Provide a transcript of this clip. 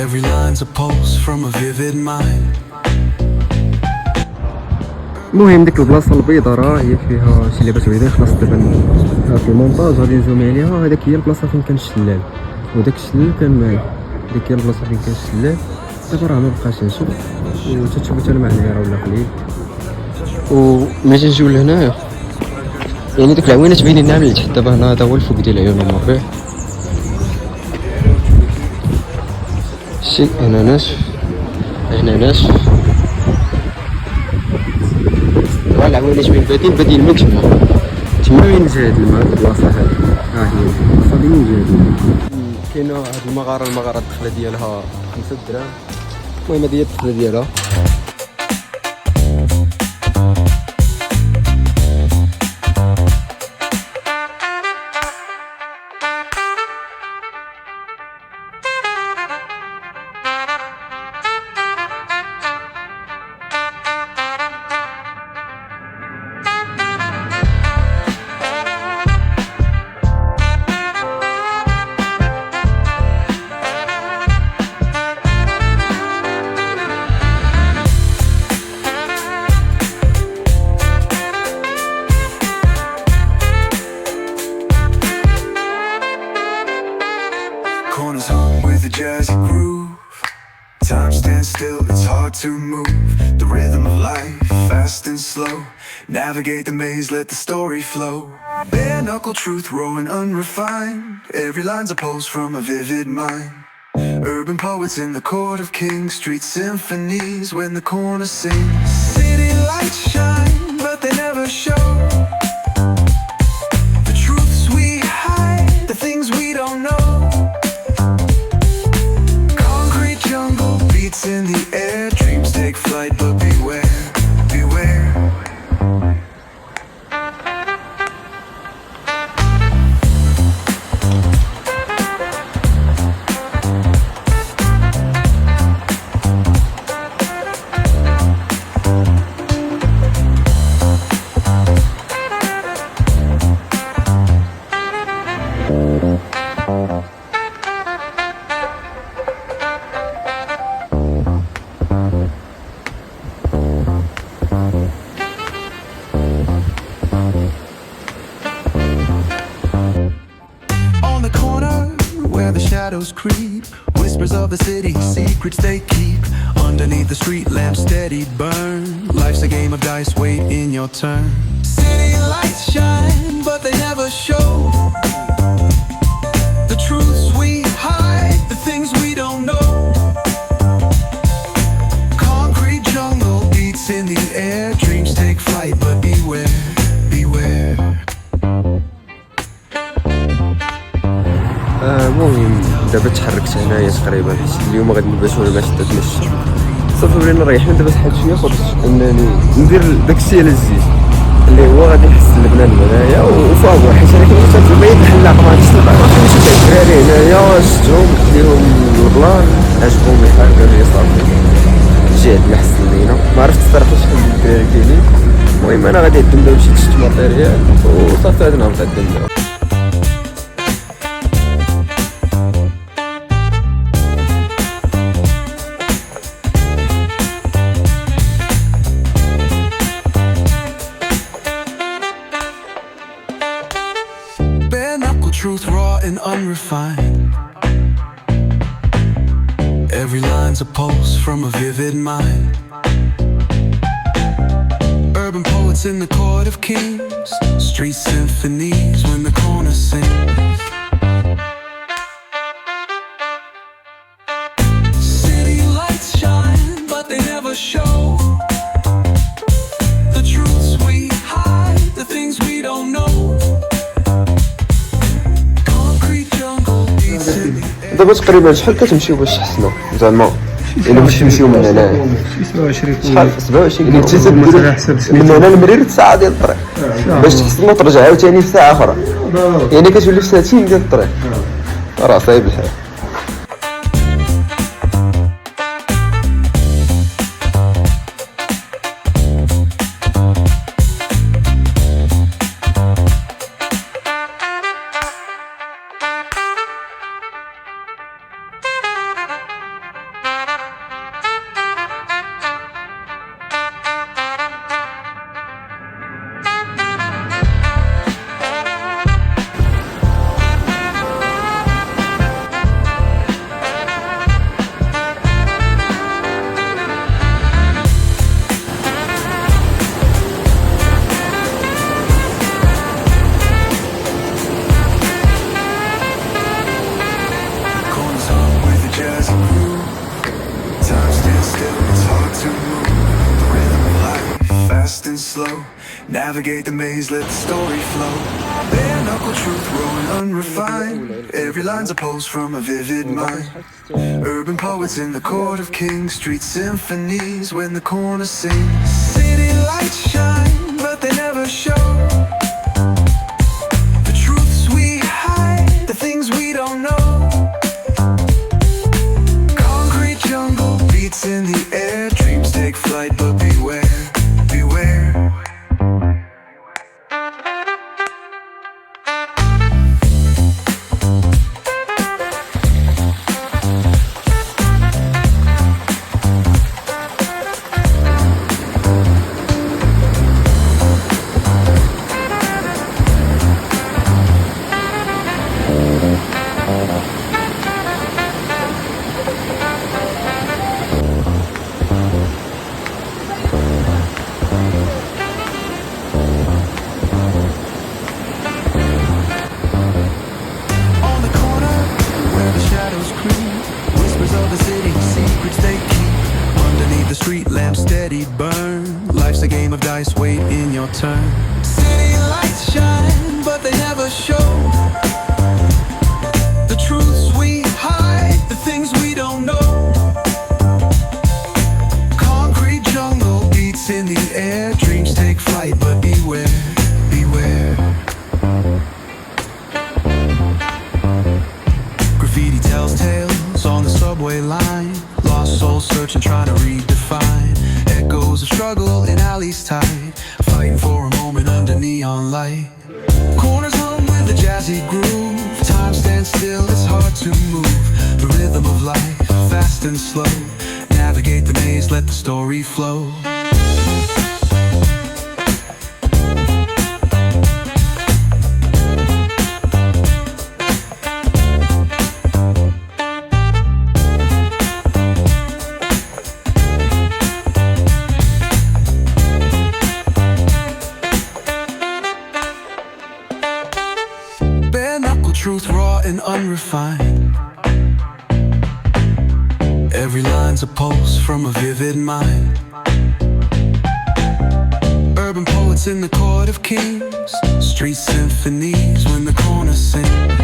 Every line's a pulse from a vivid mind. المهم ديك البلاصه البيضاء راه هي فيها شي لعبات بعيدين خلاص دابا في المونتاج غادي نزوم عليها. هذاك هي البلاصه فين كان الشلال وداك الشلال كان ماي. ديك هي البلاصه فين كان الشلال. دابا راه مابقاش نشوف وتتشوفوا حتى المعنى راه ولا قليل. وملي تنجيو لهنايا يعني ديك العوينات باينين لنا من التحت. دابا هنا هذا هو الفوق ديال عيون الربيع. شي هنا ناشف هنا ناشف. راه العوينات بادين من تما وين جا هاد الماء. البلاصه هادي ها هي البلاصه دي وين جا هاد كاينه هاد المغاره الدخله ديالها 5 دراهم. المهم هادي هي الدخله ديالها. Corners hung with a jazzy groove. Time stands still, it's hard to move. The rhythm of life, fast and slow. Navigate the maze, let the story flow. Bare knuckle truth, raw and unrefined. Every line's a pulse from a vivid mind. Urban poets in the court of kings. Street symphonies when the corner sings. City lights shine, but they never show the truths we hide, the things we don't know. In the air, dreams take flight, but beware, beware. Shadows creep, whispers of the city, secrets they keep. Underneath the street lamp, steady burn. Life's a game of dice, wait in your turn. City lights shine, but they never show the truths we hide, the things we don't know. Concrete jungle beats in the air. Dreams take flight, but beware, beware. المهم دابا تحركت هنايا تقريبا. اليوم غادي نباتو باش نتمشى صافي. ولينا رايحين دابا شحال شويه خرجت انني ندير داكشي على الزيت اللي هو غادي يحس البنان هنايا وفاهموا. حيت انا كنت في البيت الحلاقة ما غاديش نلقى شي تاع الدراري هنايا. شفتهم ديهم البلان عجبهم الحال قالوا لي صافي جي عندنا حسن لينا. ما عرفتش الصراحه شحال من الدراري كاينين. المهم انا غادي نبدا نمشي نشد ماتيريال وصافي غادي نبقى نقدم. Truth raw and unrefined. Every line's a pulse from a vivid mind. Urban poets in the court of kings. Street symphonies when the corner sings. City lights shine, but they never show the truths we hide, the things we don't know. دابا تقريبا شحال كتمشيو باش تحسنوا زعما الا باش تمشيو من هنا؟ 27 شحال 27 يعني تيسد من هنا لمرير ساعه ديال الطريق باش تحسنوا ترجع عاوتاني في ساعه اخرى. يعني كتولي في ساعتين ديال الطريق. راه صايب الحال. and slow. Navigate the maze, let the story flow. Bare knuckle truth, raw and unrefined. Every line's a pulse from a vivid mind. Urban poets in the court of kings. Street symphonies when the corner sings. City lights shine, but they never show the truths we hide, the things we don't know. Concrete jungle beats in the air. Dreams take flight, but beware, beware. City lights shine, but they never show the truths we hide, the things we don't know. Concrete jungle beats in the air. Dreams take flight, but beware, beware. Graffiti tells tales on the subway line. Lost souls searching, trying to redefine. Echoes of struggle in alleys tight, fighting for a moment under neon light. Corners hum with a jazzy groove. Time stands still, it's hard to move. The rhythm of life, fast and slow. Navigate the maze, let the story flow. Truth raw and unrefined. Every line's a pulse from a vivid mind. Urban poets in the court of kings. Street symphonies when the corner sings.